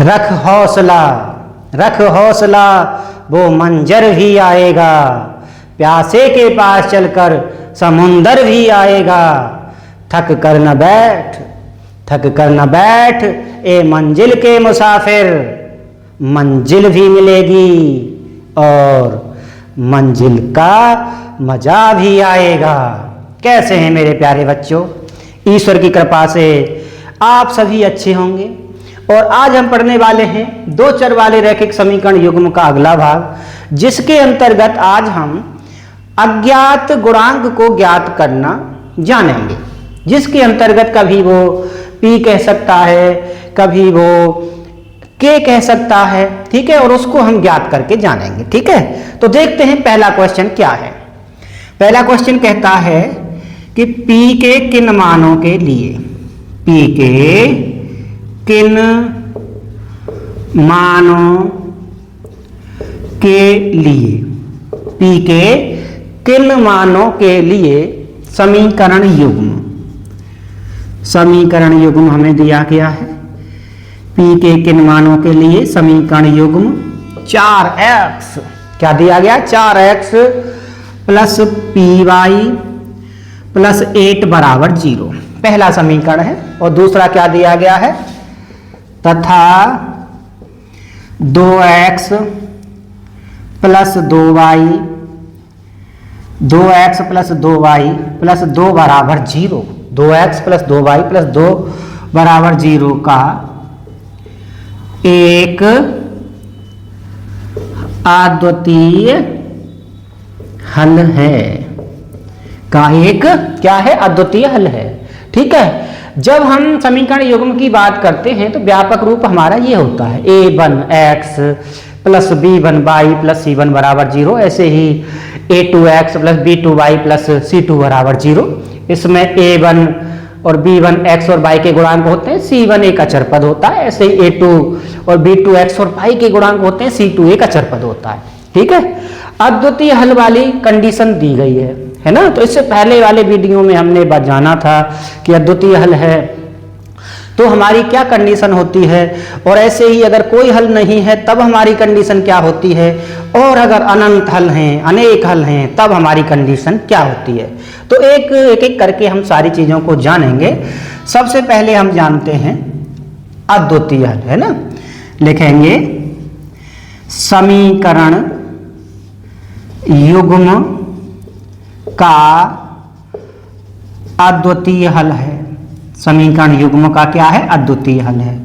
रख हौसला, रख हौसला, वो मंजर भी आएगा, प्यासे के पास चलकर समुंदर भी आएगा। थक कर न बैठ, थक कर न बैठ, ए मंजिल के मुसाफिर, मंजिल भी मिलेगी और मंजिल का मजा भी आएगा। कैसे हैं मेरे प्यारे बच्चों? ईश्वर की कृपा से आप सभी अच्छे होंगे। और आज हम पढ़ने वाले हैं दो चर वाले रैखिक समीकरण युग्म का अगला भाग, जिसके अंतर्गत आज हम अज्ञात गुणांक को ज्ञात करना जानेंगे। जिसके अंतर्गत कभी वो P कह सकता है, कभी वो K कह सकता है, ठीक है, और उसको हम ज्ञात करके जानेंगे। ठीक है, तो देखते हैं पहला क्वेश्चन क्या है। पहला क्वेश्चन कहता है कि P के किन मानों के लिए, P के किन मानों के लिए, P के किन मानों के लिए समीकरण युग्म, समीकरण युग्म हमें दिया गया है। P के किन मानों के लिए समीकरण युग्म 4x, क्या दिया गया? 4x प्लस py प्लस 8 बराबर 0, पहला समीकरण है। और दूसरा क्या दिया गया है? तथा 2x plus 2y, 2x plus 2y plus 2 बराबर 0, 2x प्लस 2y प्लस 2 बराबर 0 का एक अद्वितीय हल है, का एक क्या है? अद्वितीय हल है। ठीक है, जब हम समीकरण युग्म की बात करते हैं तो व्यापक रूप हमारा ये होता है a1x plus b1y plus c1 बराबर 0, ऐसे ही a2x plus b2y plus c2 बराबर 0। इसमें a1 और b1 x और y के गुणांक होते हैं, c1 एक अचर पद होता है, ऐसे ही a2 और b2 x और y के गुणांक होते हैं, c2 एक अचर पद होता है। ठीक है, अद्वितीय हल वाली कंडीशन दी गई है ना। तो इससे पहले वाले वीडियो में हमने जाना था कि अद्वितीय हल है तो हमारी क्या कंडीशन होती है, और ऐसे ही अगर कोई हल नहीं है तब हमारी कंडीशन क्या होती है, और अगर अनंत हल हैं, अनेक हल हैं, तब हमारी कंडीशन क्या होती है। तो एक एक करके हम सारी चीज़ों को जानेंगे। सबसे पहले हम जानते हैं अद्वितीय हल, है ना। लिखेंगे समीकरण युग्म का अद्वितीय हल है। समीकरण युग्म का क्या है? अद्वितीय हल है।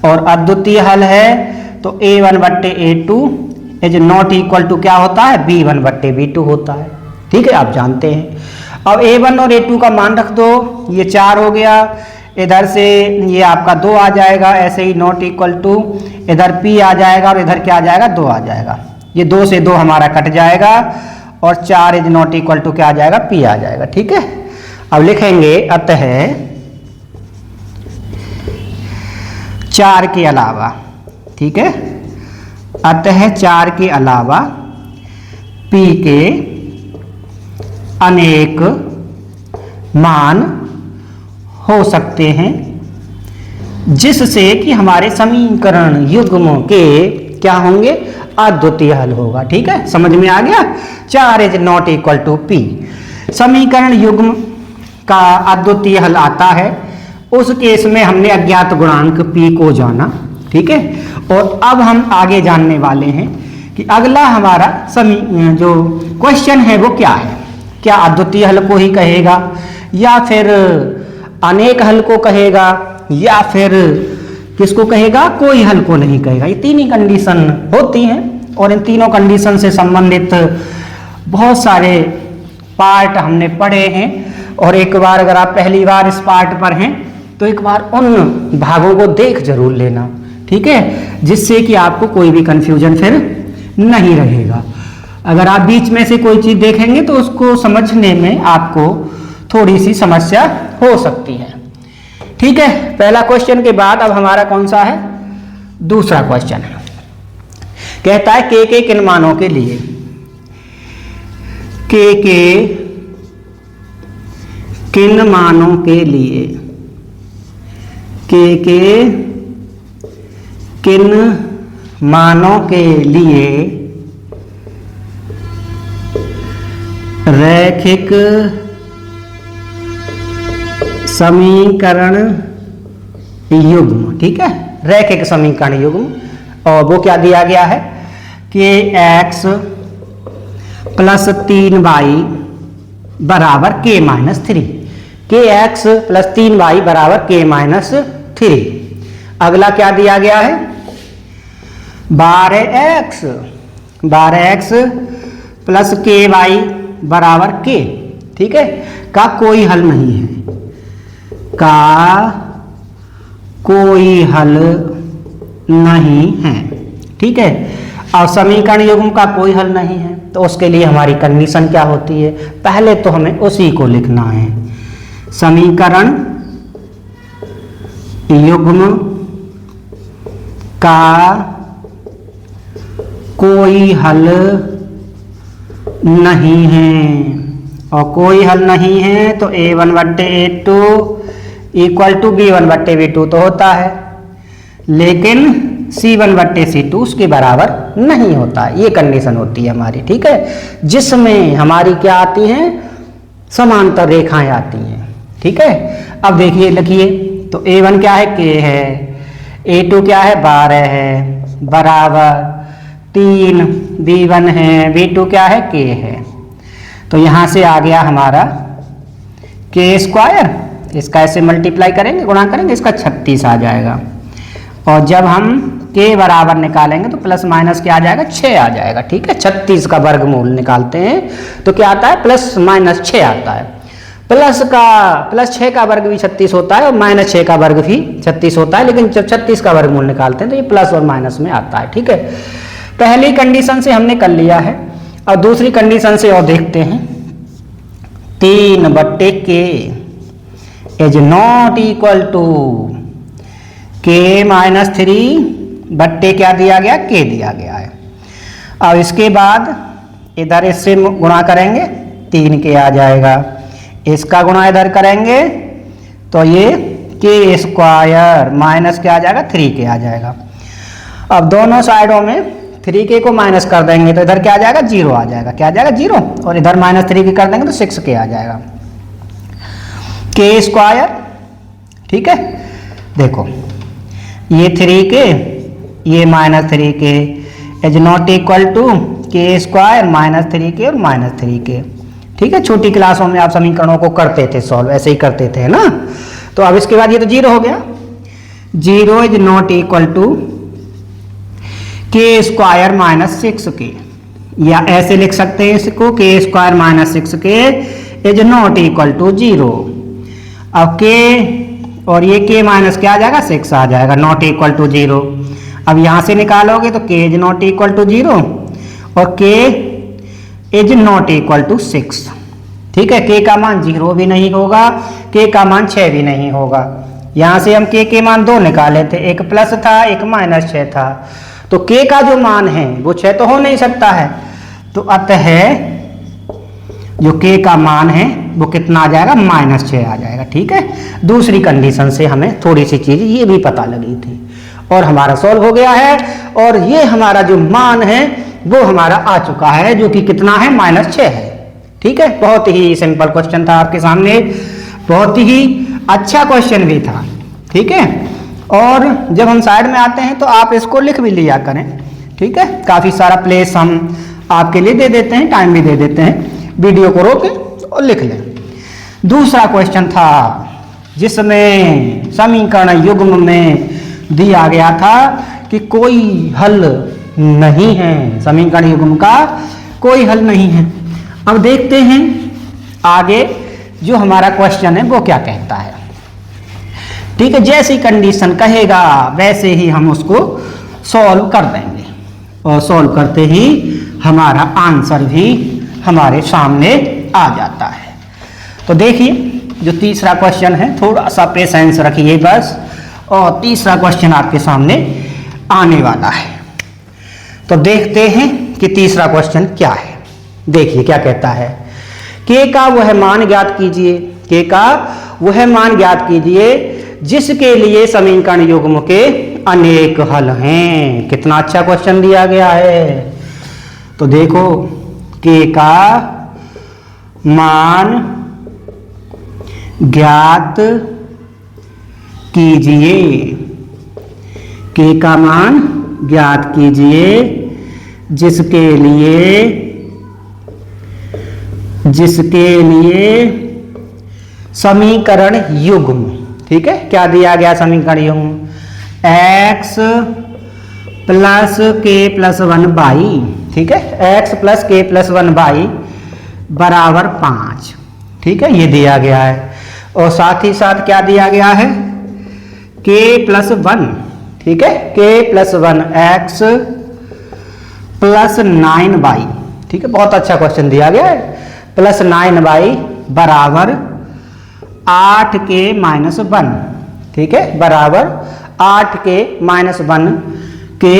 और अद्वितीय हल है तो a1 बट्टे a2 is not equal to क्या होता है? b1 बट्टे b2 होता है। ठीक है, आप जानते हैं। अब a1 और a2 का मान रख दो, ये 4 हो गया, इधर से ये आपका 2 आ जाएगा, ऐसे ही नॉट इक्वल टू इधर p आ जाएगा और इधर क्या आ जाएगा? 2 आ जाएगा। ये 2 से 2 हमारा कट जाएगा और 4 इज नॉट इक्वल टू क्या आ जाएगा? p आ जाएगा। ठीक है, अब लिखेंगे अतः 4 के अलावा, ठीक है, अतः 4 के अलावा p के अनेक मान हो सकते हैं जिससे कि हमारे समीकरण युग्म के क्या होंगे? अद्वितीय हल होगा। ठीक है, समझ में आ गया? 4 is not equal to p। समीकरण युग्म का अद्वितीय हल आता है, उस केस में हमने अज्ञात गुणांक p को जाना। ठीक है, और अब हम आगे जानने वाले हैं कि अगला हमारा जो क्वेश्चन है वो क्या है। क्या अद्वितीय हल को ही कहेगा, या फिर अनेक हल को कहेगा, या फिर किसको कहेगा? कोई हल को नहीं कहेगा। ये तीन ही कंडीशन होती हैं और इन तीनों कंडीशन से संबंधित बहुत सारे पार्ट हमने पढ़े हैं। और एक बार अगर आप पहली बार इस पार्ट पर हैं तो एक बार उन भागों को देख जरूर लेना। ठीक है, जिससे कि आपको कोई भी कंफ्यूजन फिर नहीं रहेगा। अगर आप बीच में से कोई चीज देखेंगे तो उसको समझने में आपको थोड़ी सी समस्या हो सकती है। ठीक है, पहला क्वेश्चन के बाद अब हमारा कौन सा है? दूसरा क्वेश्चन है। कहता है के किन मानों के लिए, के किन मानों के लिए, के किन मानों के लिए रैखिक समीकरण युग्म, ठीक है, रैखिक समीकरण युग्म, और वो क्या दिया गया है कि x प्लस 3y बराबर k माइनस 3, के एक्स प्लस 3y बराबर k माइनस 3। अगला क्या दिया गया है 12x प्लस ky बराबर k, ठीक है, का कोई हल नहीं है, का कोई हल नहीं है, ठीक है। और समीकरण युग्म का कोई हल नहीं है तो उसके लिए हमारी कंडीशन क्या होती है, पहले तो हमें उसी को लिखना है, समीकरण युग्म का कोई हल नहीं है, और कोई हल नहीं है तो a1/a2 इक्वल टू b1/b2 तो होता है, लेकिन c1/c2 उसके बराबर नहीं होता है। ये कंडीशन होती है हमारी, ठीक है, जिसमें हमारी क्या आती हैं, समांतर रेखाएं आती हैं, ठीक है। अब देखिए लिखिए, तो a1 क्या है k है, a2 क्या है 12 है, बराबर 3, b1 है, b2 क्या है k है। तो यहाँ से आ गया हमारा k², इसका ऐसे मल्टीप्लाई करेंगे, गुणा करेंगे, इसका 36 आ जाएगा, और जब हम k बराबर निकालेंगे तो प्लस माइनस क्या आ जाएगा 6 आ जाएगा, ठीक है। 36 का वर्गमूल निकालते हैं तो क्या आता है प्लस माइनस 6 आता है, प्लस 6 का वर्ग भी 36 होता है और माइनस 6 का वर्ग भी 36 होता है, लेकिन जब 36 का वर्गमूल निकालते हैं तो ये प्लस और माइनस में आता है, ठीक है। पहली कंडीशन से हमने कर लिया है, और दूसरी कंडीशन से और देखते हैं, 3/k is not equal to k minus 3 क्या दिया गया k दिया गया है। अब इसके बाद इधर इससे गुणा करेंगे 3k आ जाएगा, इसका गुणा इधर करेंगे तो ये k² माइनस क्या आ जाएगा 3k आ जाएगा। अब दोनों साइडों में 3k को माइनस कर देंगे तो इधर क्या आ जाएगा 0 आ जाएगा, क्या आ जाएगा 0, और इधर माइनस 3k कर देंगे तो 6k आ जाएगा, k², ठीक है। देखो ये 3k ये minus 3k is not equal to k² minus 3k और माइनस 3k, ठीक है। छोटी क्लासों में आप समीकरणों को करते थे सॉल्व, ऐसे ही करते थे ना। तो अब इसके बाद ये तो 0 हो गया, 0 is not equal to k² minus 6k, या ऐसे लिख सकते हैं इसको, k² minus 6k is not equal to 0। अब k और ये k माइनस क्या आ जाएगा 6 आ जाएगा, नॉट इक्वल टू 0। अब यहां से निकालोगे तो k is not equal to 0 और k is not equal to 6, ठीक है। k का मान 0 भी नहीं होगा, k का मान 6 भी नहीं होगा। यहां से हम k के मान 2 निकाले थे, एक प्लस था एक माइनस 6 था, तो k का जो मान है वो 6 तो हो नहीं सकता है, तो अतः जो k का मान है वो कितना आ जाएगा -6 आ जाएगा, ठीक है। दूसरी कंडीशन से हमें थोड़ी सी चीज ये भी पता लगी थी और हमारा सॉल्व हो गया है, और ये हमारा जो मान है वो हमारा आ चुका है, जो कि कितना है -6 है, ठीक है। बहुत ही सिंपल क्वेश्चन था आपके सामने, बहुत ही अच्छा क्वेश्चन भी था, ठीक है। और जब हम साइड में आते हैं तो आप इसको लिख भी लिया करें, ठीक है। काफी सारा प्लेस हम आपके लिए दे देते हैं, टाइम भी दे देते हैं, वीडियो को रोके और लिख लें। दूसरा क्वेश्चन था जिसमें समीकरण युग्म में दिया गया था कि कोई हल नहीं है, समीकरण युग्म का कोई हल नहीं है। अब देखते हैं आगे जो हमारा क्वेश्चन है वो क्या कहता है, ठीक है। जैसी कंडीशन कहेगा वैसे ही हम उसको सॉल्व कर देंगे, और सॉल्व करते ही हमारा आंसर भी हमारे सामने आ जाता है। तो देखिए जो तीसरा क्वेश्चन है, थोड़ा सा पेशेंस रखिए बस, और तीसरा क्वेश्चन आपके सामने आने वाला है। तो देखते हैं कि तीसरा क्वेश्चन क्या है। देखिए क्या कहता है, k का वह मान ज्ञात कीजिए, k का वह मान ज्ञात कीजिए जिसके लिए समीकरण युग्म के अनेक हल हैं। कितना अच्छा क्वेश्चन दिया गया है। तो देखो k का मान ज्ञात कीजिए, k का मान ज्ञात कीजिए जिसके लिए समीकरण युग्म, ठीक है, क्या दिया गया समीकरण युग्म, x प्लस के प्लस 1 ठीक है, x प्लस के प्लस 1 बराबर 5, ठीक है, ये दिया गया है। और साथ ही साथ क्या दिया गया है, k प्लस 1, ठीक है, k plus 1 x plus 9y, ठीक है, बहुत अच्छा क्वेश्चन दिया गया है, प्लस 9y बराबर 8k माइनस 1, ठीक है, बराबर 8k माइनस 1 के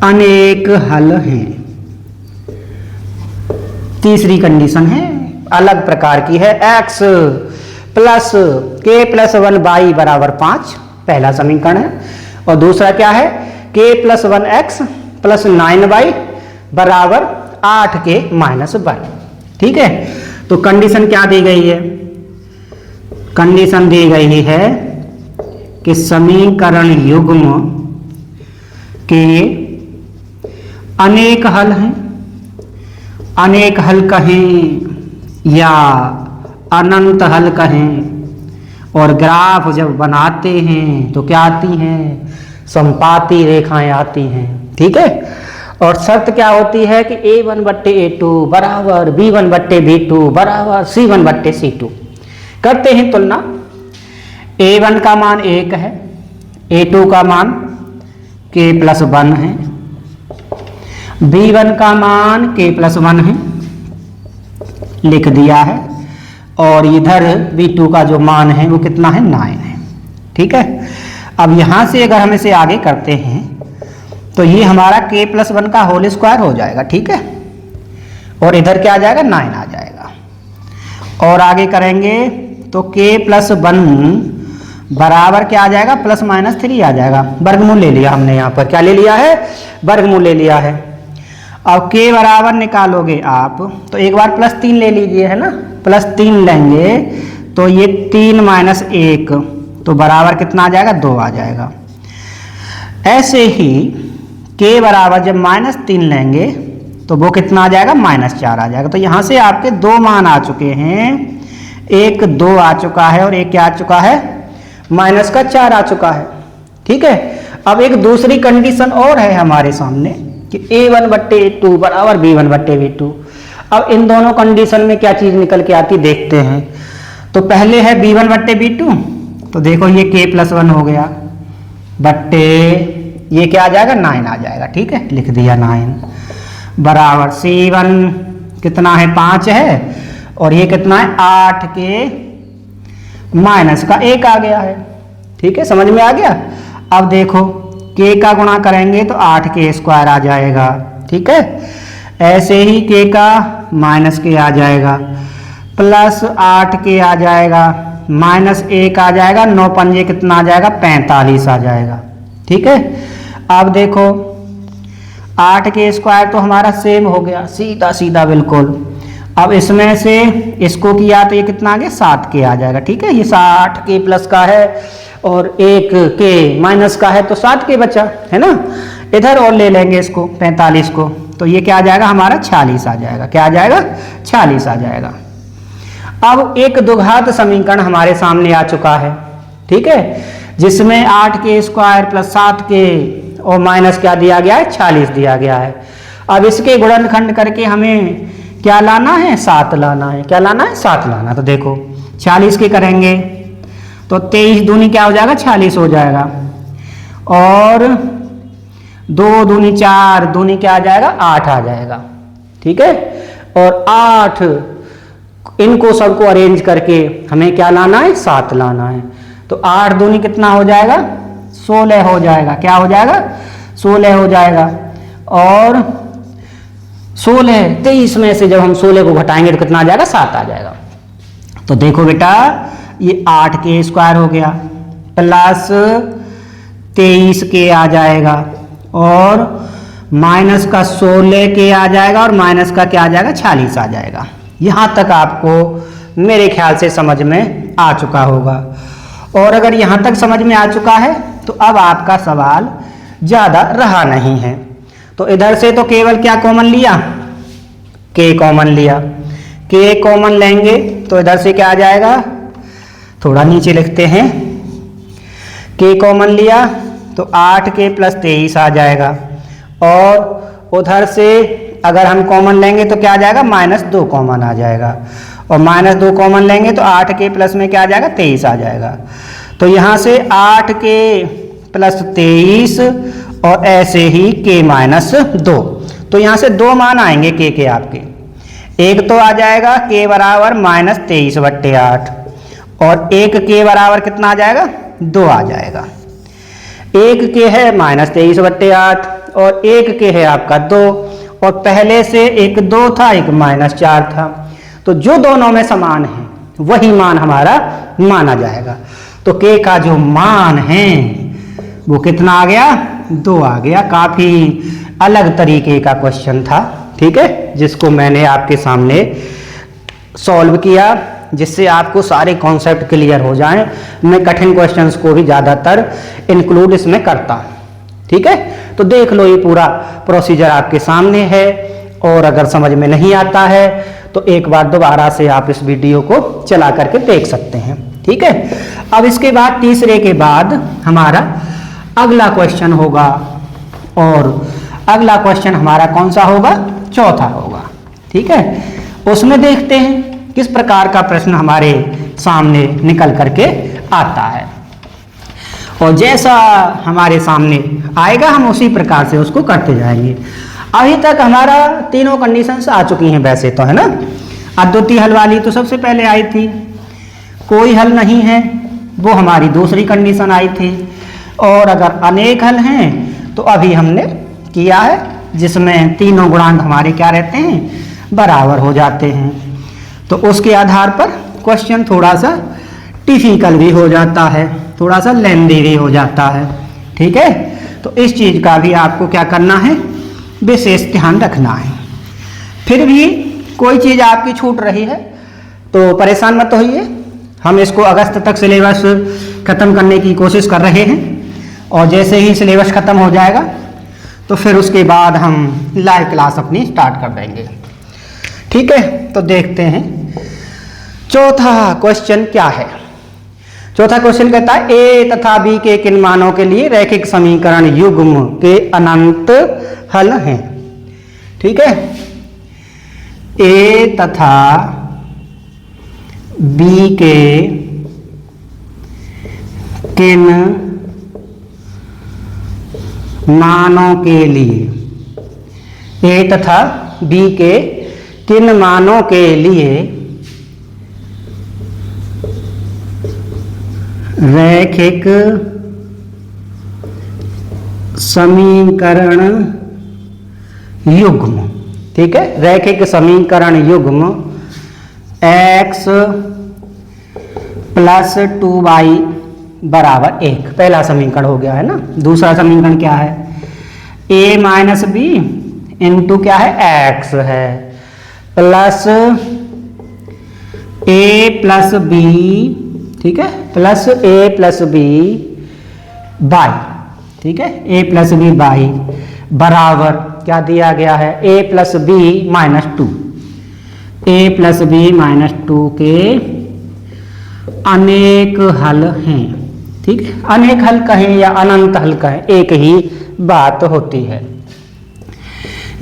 अनेक हल हैं। तीसरी कंडीशन है, अलग प्रकार की है, x plus k plus 1y बराबर 5, पहला समीकरण है। और दूसरा क्या है, k plus 1x plus 9y बराबर 8k माइनस 1, ठीक है। तो कंडीशन क्या दी गई है, कंडीशन दी गई है कि समीकरण युग्म के अनेक हल हैं, अनेक हल कहें या अनंत हल कहें, और ग्राफ जब बनाते हैं तो क्या आती हैं, समपाती रेखाएं आती हैं, ठीक है। और शर्त क्या होती है कि a1/a2 बराबर b1/b2 बराबर c1/c2। करते हैं तुलना, a1 का मान 1 है, a2 का मान k प्लस 1 है, b1 का मान k प्लस 1 है, लिख दिया है। और इधर b2 का जो मान है वो कितना है, 9 है, ठीक है। अब यहां से अगर हम इसे आगे करते हैं तो ये हमारा k प्लस 1 का होल स्क्वायर हो जाएगा, ठीक है, और इधर क्या आ जाएगा, 9 आ जाएगा। और आगे करेंगे तो k प्लस 1 बराबर क्या आ जाएगा, प्लस माइनस 3 आ जाएगा, वर्गमूल ले लिया हमने, यहाँ पर क्या ले लिया है, वर्गमूल ले लिया है। अब k बराबर निकालोगे आप तो एक बार प्लस 3 ले लीजिए, है ना, प्लस 3 लेंगे तो ये 3 माइनस 1 तो बराबर कितना आ जाएगा, 2 आ जाएगा। ऐसे ही k बराबर जब माइनस 3 लेंगे तो वो कितना आ जाएगा, माइनस 4 आ जाएगा। तो यहाँ से आपके दो मान आ चुके हैं, एक 2 आ चुका है और एक क्या आ चुका है, माइनस का 4 आ चुका है, ठीक है। अब एक दूसरी कंडीशन और है हमारे सामने कि a1/a2 बराबर b1/b2। अब इन दोनों कंडीशन में क्या चीज निकल के आती देखते हैं। तो पहले है b1/b2, तो देखो ये k प्लस 1 हो गया, बट्टे ये क्या आ जाएगा, 9 आ जाएगा, ठीक है, लिख दिया 9 बराबर c1 कितना है, 5 है, और ये कितना है, 8 के माइनस का 1 आ गया है, ठीक है, समझ में आ गया। अब देखो k का गुणा करेंगे तो 8k स्क्वायर आ जाएगा, ठीक है। ऐसे ही k का माइनस k आ जाएगा, प्लस 8k आ जाएगा, माइनस 1 आ जाएगा, 9 पंजे कितना आ जाएगा, 45 आ जाएगा, ठीक है। अब देखो 8k स्क्वायर तो हमारा सेम हो गया, सीधा सीधा बिल्कुल। अब इसमें से इसको किया तो ये कितना आ गया, 7k आ जाएगा, ठीक है। ये 60k प्लस का है और 1k माइनस का है तो 7k बचा, है ना। इधर और ले लेंगे इसको 45 को, तो ये क्या आ जाएगा, हमारा 46 आ जाएगा, क्या आ जाएगा, 46 आ जाएगा। अब एक द्विघात समीकरण हमारे सामने आ चुका है, ठीक है, जिसमें 8k स्क्वायर प्लस 7k और माइनस क्या दिया गया है, 46 दिया गया है। अब इसके गुणनखंड करके हमें क्या लाना है, 7 लाना है, क्या लाना है, 7 लाना। तो देखो 40 के करेंगे तो 23 दूनी क्या हो जाएगा, 46 हो जाएगा, और 2 दूनी 4 दूनी क्या आ जाएगा, 8 आ जाएगा, ठीक है। और 8 इनको सबको अरेंज करके हमें क्या लाना है, 7 लाना है। तो 8 दूनी कितना हो जाएगा, 16 हो जाएगा, क्या हो जाएगा, 16 हो जाएगा। और 16 23 में से जब हम 16 को घटाएंगे तो कितना आ जाएगा, 7 आ जाएगा। तो देखो बेटा ये 8k स्क्वायर हो गया प्लस 23 के आ जाएगा और माइनस का 16 के आ जाएगा और माइनस का क्या आ जाएगा 46 आ जाएगा। यहाँ तक आपको मेरे ख्याल से समझ में आ चुका होगा। और अगर यहाँ तक समझ में आ चुका है तो अब आपका सवाल ज़्यादा रहा नहीं है। तो इधर से तो केवल क्या कॉमन लिया, के कॉमन लिया, के कॉमन लेंगे तो इधर से क्या आ जाएगा, थोड़ा नीचे लिखते हैं, के कॉमन लिया तो 8k + 23 आ जाएगा और उधर से अगर हम कॉमन लेंगे तो क्या आ जाएगा, -2 कॉमन आ जाएगा और -2 कॉमन लेंगे तो 8k प्लस में क्या आ जाएगा 23 आ जाएगा। तो यहाँ से 8k + 23 और ऐसे ही k - 2। तो यहाँ से 2 मान आएंगे k के आपके, एक तो आ जाएगा k बराबर -23/8 और एक k बराबर कितना आ जाएगा 2 आ जाएगा। एक k है -23/8 और एक k है आपका 2 और पहले से एक 2 था एक -4 था, तो जो दोनों में समान है वही मान हमारा माना जाएगा। तो k का जो मान है वो कितना आ गया, 2 आ गया। काफी अलग तरीके का क्वेश्चन था, ठीक है, जिसको मैंने आपके सामने सॉल्व किया, जिससे आपको सारे कॉन्सेप्ट क्लियर हो जाएं। मैं कठिन क्वेश्चंस को भी ज़्यादातर इंक्लूड इसमें करता हूं, ठीक है। तो देख लो, ये पूरा प्रोसीजर आपके सामने है और अगर समझ में नहीं आता है तो एक बार दोबारा से आप इस वीडियो को चला करके देख सकते हैं, ठीक है। अब इसके बाद तीसरे के बाद हमारा अगला क्वेश्चन होगा और अगला क्वेश्चन हमारा कौन सा होगा, चौथा होगा, ठीक है। उसमें देखते हैं किस प्रकार का प्रश्न हमारे सामने निकल करके आता है और जैसा हमारे सामने आएगा हम उसी प्रकार से उसको करते जाएंगे। अभी तक हमारा तीनों कंडीशंस आ चुकी हैं वैसे तो, है ना। अद्वितीय हल वाली तो सबसे पहले आई थी, कोई हल नहीं है वो हमारी दूसरी कंडीशन आई थी, और अगर अनेक हल हैं तो अभी हमने किया है जिसमें तीनों गुणांक हमारे क्या रहते हैं, बराबर हो जाते हैं। तो उसके आधार पर क्वेश्चन थोड़ा सा डिफिकल्ट भी हो जाता है, थोड़ा सा लेंदी भी हो जाता है, ठीक है। तो इस चीज़ का भी आपको क्या करना है, विशेष ध्यान रखना है। फिर भी कोई चीज़ आपकी छूट रही है तो परेशान मत होइए, हम इसको अगस्त तक सिलेबस ख़त्म करने की कोशिश कर रहे हैं और जैसे ही सिलेबस ख़त्म हो जाएगा तो फिर उसके बाद हम लाइव क्लास अपनी स्टार्ट कर देंगे, ठीक है। तो देखते हैं चौथा क्वेश्चन क्या है। चौथा क्वेश्चन कहता है ए तथा बी के किन मानों के लिए रैखिक समीकरण युग्म के अनंत हल हैं, ठीक है। ए तथा बी के किन मानों के लिए, ए तथा बी के किन मानों के लिए रैखिक समीकरण युग्म, ठीक है। रैखिक समीकरण युग्म x + 2y = 1 पहला समीकरण हो गया है ना। दूसरा समीकरण क्या है, a - b इंटू क्या है x है प्लस a + b, ठीक है, प्लस a + b y, ठीक है, a + b y बराबर क्या दिया गया है, a + b - 2, a + b - 2 के अनेक हल हैं, ठीक है। अनेक हल कहें या अनंत हल कहें एक ही बात होती है।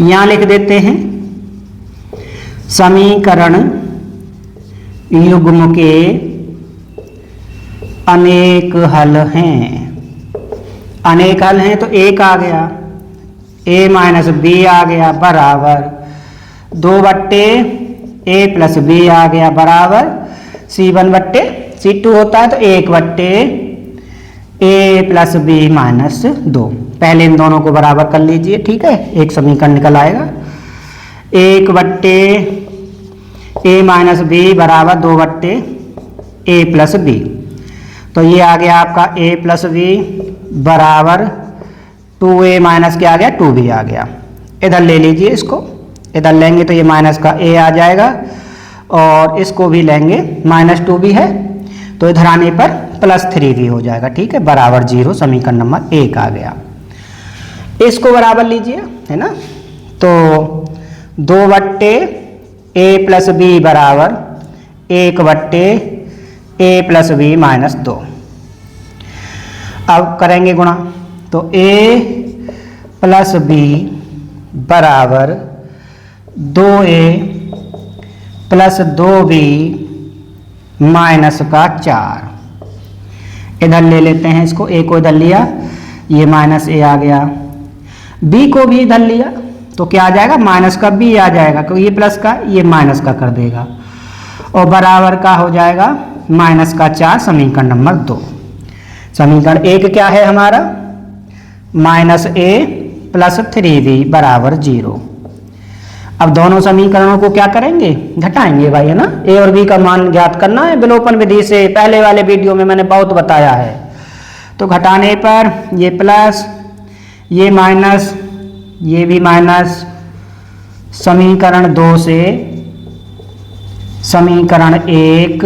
यहां लिख देते हैं समीकरण युग्म के अनेक हल हैं। अनेक हल हैं तो एक आ गया, a - b आ गया बराबर 2/a + b आ गया बराबर C1/C2 होता है तो 1/a + b - 2। पहले इन दोनों को बराबर कर लीजिए, ठीक है, एक समीकरण निकल आएगा। 1/a - b बराबर 2/a + b, तो ये आ गया आपका a + b बराबर 2a माइनस क्या आ गया, 2b आ गया। इधर ले लीजिए इसको, इधर लेंगे तो ये माइनस का a आ जाएगा और इसको भी लेंगे, माइनस 2b है तो इधर आने पर प्लस 3b हो जाएगा। ठीक है, बराबर 0 समीकरण नंबर 1 आ गया। इसको बराबर लीजिए, है ना, तो 2/a प्लस b बराबर 1/a प्लस b माइनस 2। अब करेंगे गुणा, तो a प्लस b बराबर 2a प्लस 2b माइनस का 4। इधर ले लेते हैं इसको, a को इधर लिया, ये माइनस a आ गया, b को भी इधर लिया तो क्या आ जाएगा, माइनस का b आ जाएगा, क्योंकि ये प्लस का ये माइनस का कर देगा, और बराबर का हो जाएगा माइनस का 4 समीकरण नंबर 2। समीकरण 1 क्या है हमारा, माइनस a प्लस 3b बराबर 0। अब दोनों समीकरणों को क्या करेंगे, घटाएंगे भाई, है ना। a और b का मान ज्ञात करना है विलोपन विधि से, पहले वाले वीडियो में मैंने बहुत बताया है। तो घटाने पर ये प्लस, ये माइनस, ये भी माइनस, समीकरण 2 से समीकरण 1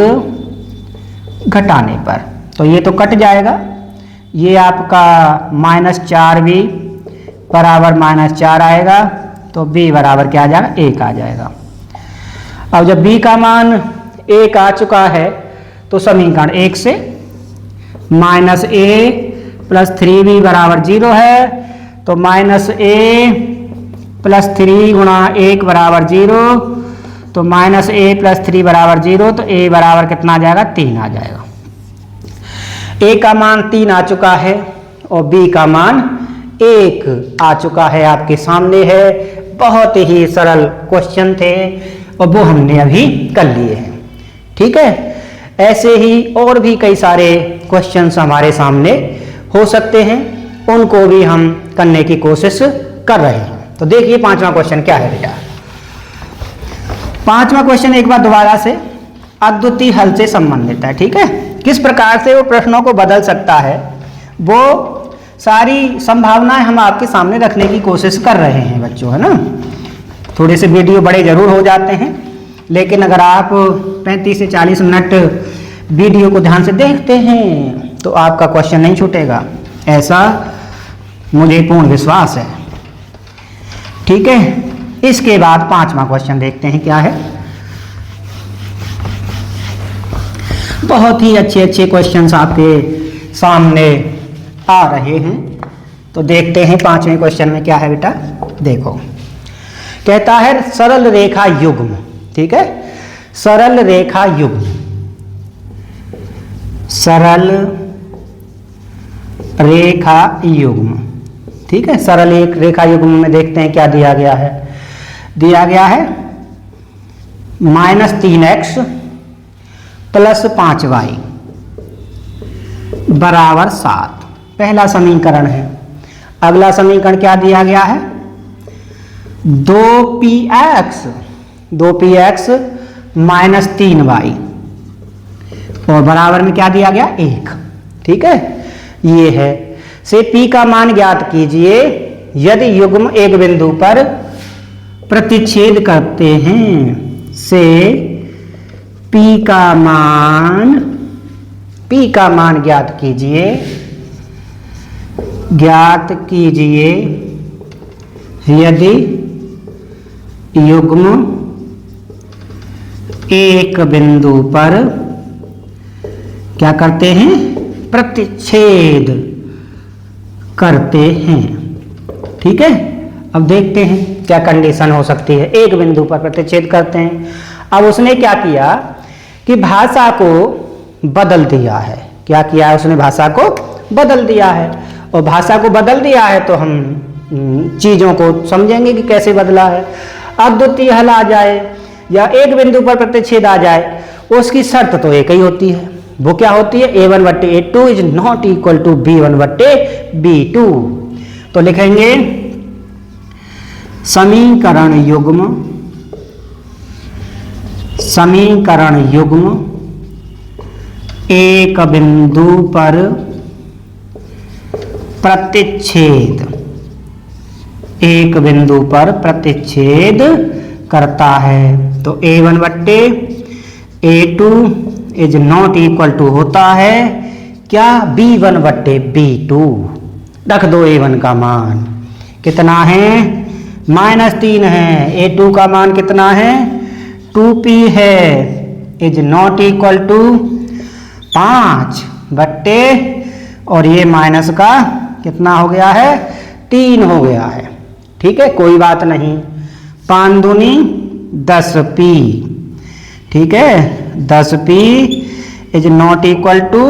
घटाने पर तो ये तो कट जाएगा, ये आपका माइनस 4b बराबर माइनस 4 आएगा, तो b बराबर क्या आ जाएगा, 1 आ जाएगा। अब जब b का मान 1 आ चुका है तो समीकरण 1 से माइनस a प्लस 3b बराबर 0 है, तो माइनस a प्लस 3 गुणा 1 बराबर 0, तो माइनस a प्लस 3 बराबर 0, तो a बराबर कितना आ जाएगा, 3 आ जाएगा। a का मान 3 आ चुका है और b का मान 1 आ चुका है, आपके सामने है। बहुत ही सरल क्वेश्चन थे और वो हमने अभी कर लिए हैं। ठीक है, ऐसे ही और भी कई सारे क्वेश्चंस हमारे सामने हो सकते हैं, उनको भी हम करने की कोशिश कर रहे हैं। तो देखिए 5वां क्वेश्चन क्या है बेटा। 5वां क्वेश्चन एक बार दोबारा से अद्वितीय हल से संबंधित है। ठीक है, किस प्रकार से वो प्रश्नों को बदल सकता है, वो सारी संभावनाएं हम आपके सामने रखने की कोशिश कर रहे हैं बच्चों, है ना। थोड़े से वीडियो बड़े जरूर हो जाते हैं, लेकिन अगर आप 35 से 40 मिनट वीडियो को ध्यान से देखते हैं तो आपका क्वेश्चन नहीं छूटेगा, ऐसा मुझे पूर्ण विश्वास है। ठीक है, इसके बाद 5वां क्वेश्चन देखते हैं क्या है। बहुत ही अच्छे अच्छे क्वेश्चंस आपके सामने आ रहे हैं, तो देखते हैं 5वें क्वेश्चन में क्या है बेटा। देखो, कहता है सरल रेखा युग्म। ठीक है, सरल रेखा युग्म, सरल रेखा युग्म। ठीक है, सरल एक रेखा युग्म में देखते हैं क्या दिया गया है। दिया गया है -3x प्लस 5y बराबर 7, पहला समीकरण है। अगला समीकरण क्या दिया गया है, 2px माइनस 3y और बराबर में क्या दिया गया, 1। ठीक है, ये है। से p का मान ज्ञात कीजिए यदि युग्म एक बिंदु पर प्रतिच्छेद करते हैं। से p का मान ज्ञात कीजिए यदि युग्म एक बिंदु पर क्या करते हैं, प्रतिच्छेद करते हैं। ठीक है, अब देखते हैं क्या कंडीशन हो सकती है। एक बिंदु पर प्रतिच्छेद करते हैं। अब उसने क्या किया कि भाषा को बदल दिया है। क्या किया है उसने, भाषा को बदल दिया है, और भाषा को बदल दिया है तो हम चीजों को समझेंगे कि कैसे बदला है। अद्वितीय हल आ जाए या एक बिंदु पर प्रतिच्छेद आ जाए, उसकी शर्त तो एक ही होती है। वो क्या होती है, a1/a2 is not equal to b1/b2। तो लिखेंगे समीकरण युग्म एक बिंदु पर प्रतिच्छेद, एक बिंदु पर प्रतिच्छेद करता है। तो A1 बट्टे A2 is not equal to होता है क्या, B1 बट्टे B2। रख दो A1 का मान कितना है, -3 है। A2 का मान कितना है, 2p है, इज नॉट इक्वल टू 5 बट्टे, और ये माइनस का कितना हो गया है, 3 हो गया है। ठीक है, कोई बात नहीं। 5 दूनी 10p, ठीक है, 10p is not equal to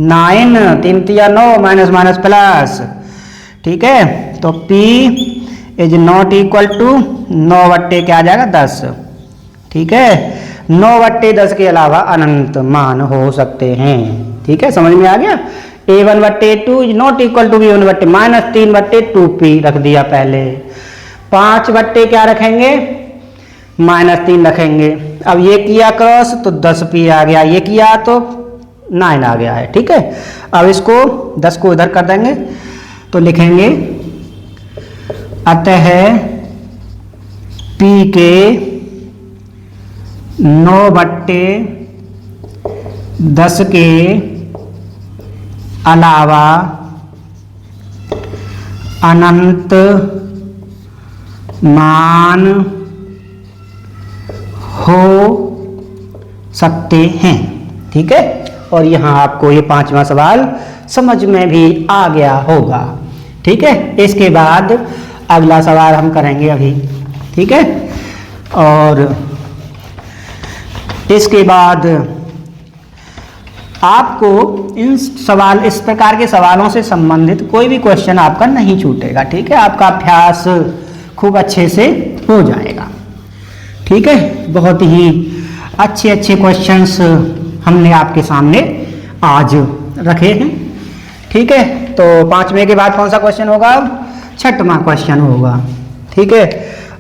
9, 3 तिया 9, माइनस माइनस प्लस। ठीक है, तो p is not equal to 9 बट्टे क्या आ जाएगा, 10। ठीक है, 9 बट्टे 10 के अलावा अनंत मान हो सकते हैं। ठीक है, समझ में आ गया। A1 बट्टे A2 is not equal to B1 बट्टे -3 बट्टे 2p रख दिया पहले। 5 बट्टे क्या रखेंगे, -3 रखेंगे। अब ये किया क्रॉस तो 10p आ गया, ये किया तो 9 आ गया है। ठीक है, अब इसको 10 को इधर कर देंगे तो लिखेंगे अतः p के 9 बट्टे 10 के अलावा अनंत मान हो सकते हैं। ठीक है, और यहाँ आपको ये 5वां सवाल समझ में भी आ गया होगा। ठीक है, इसके बाद अगला सवाल हम करेंगे अभी। ठीक है, और इसके बाद आपको इस प्रकार के सवालों से संबंधित कोई भी क्वेश्चन आपका नहीं छूटेगा। ठीक है, आपका अभ्यास खूब अच्छे से हो जाएगा। ठीक है, बहुत ही अच्छे अच्छे क्वेश्चंस हमने आपके सामने आज रखे हैं। ठीक है, तो 5वें के बाद कौन सा क्वेश्चन होगा, 6वां क्वेश्चन होगा। ठीक है,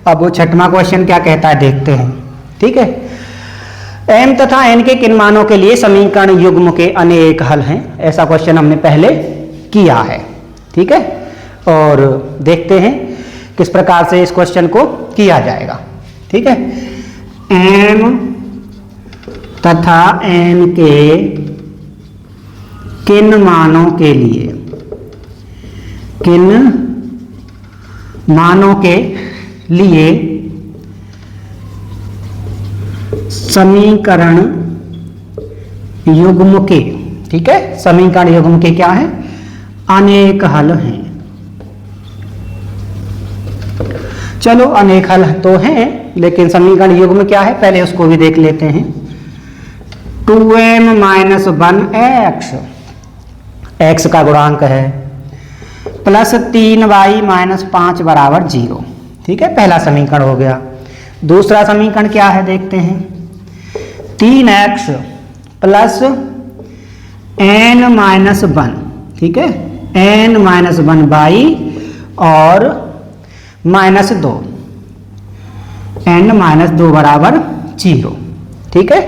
अब वो 6वां क्वेश्चन क्या कहता है देखते हैं। ठीक है, m तथा n के किन मानों के लिए समीकरण युग्म के अनेक हल हैं, ऐसा क्वेश्चन हमने पहले किया है। ठीक है, और देखते हैं किस प्रकार से इस क्वेश्चन को किया जाएगा। ठीक है, m तथा n के किन मानों के लिए, किन मानों के लिए समीकरण युग्म के, ठीक है, समीकरण युग्म के क्या है, अनेक हल हैं। चलो अनेक हल तो हैं, लेकिन समीकरण युग्म क्या है पहले उसको भी देख लेते हैं। 2m - 1x, x का गुणांक है, प्लस 3y - 5 बराबर 0। ठीक है, पहला समीकरण हो गया। दूसरा समीकरण क्या है देखते हैं, 3x प्लस n - 1, ठीक है, n - 1y और -2, n - 2 बराबर 0। ठीक है,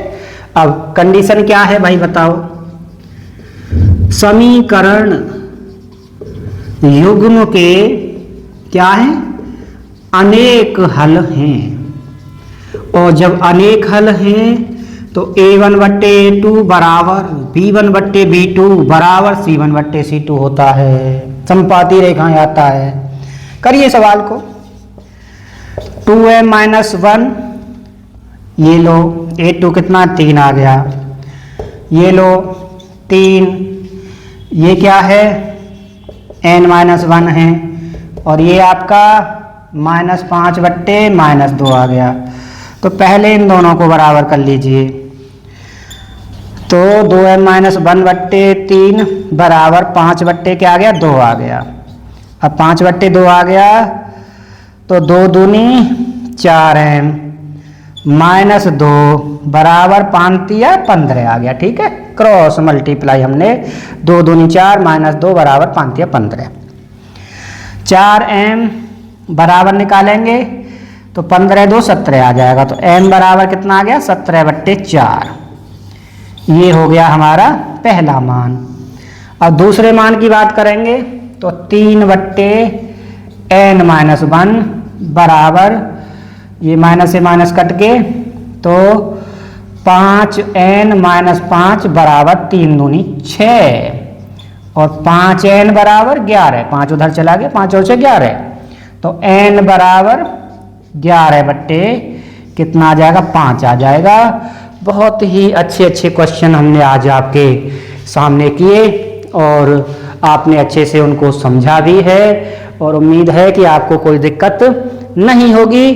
अब कंडीशन क्या है भाई बताओ, समीकरण युग्म के क्या है, अनेक हल हैं। और जब अनेक हल हैं तो a1 बट्टे a2 बराबर b1 बट्टे b2 बराबर c1 बट्टे c2 होता है। संपाती रेखाएं आता है। करिए सवाल को। 2m - 1, ये लो, a2 कितना 3 आ गया, ये लो 3, ये क्या है n - 1 है, और ये आपका -5 बट्टे -2 आ गया। तो पहले इन दोनों को बराबर कर लीजिए। तो 2m - 1 बट्टे 3 बराबर 5 बट्टे क्या आ गया, 2 आ गया। अब 5 बट्टे 2 आ गया तो 2 दूनी 4m -2 बराबर 5 या 15 आ गया। ठीक है, क्रॉस मल्टीप्लाई हमने 2 दूनी 4 -2 बराबर 5 या 15। 4m बराबर निकालेंगे तो 15 2 17 आ जाएगा। तो m बराबर कितना आ गया, 17 बट्टे 4। ये हो गया हमारा पहला मान। अब दूसरे मान की बात करेंगे तो 3/n-1 बराबर, ये माइनस से माइनस कट के, तो 5n-5 बराबर 3 दूनी 6 और 5n बराबर 11, 5 उधर चला गया, 5 और 6 11, तो n बराबर 11 बट्टे कितना आ जाएगा, 5 आ जाएगा। बहुत ही अच्छे क्वेश्चन हमने आज आपके सामने किए और आपने अच्छे से उनको समझा भी है और उम्मीद है कि आपको कोई दिक्कत नहीं होगी।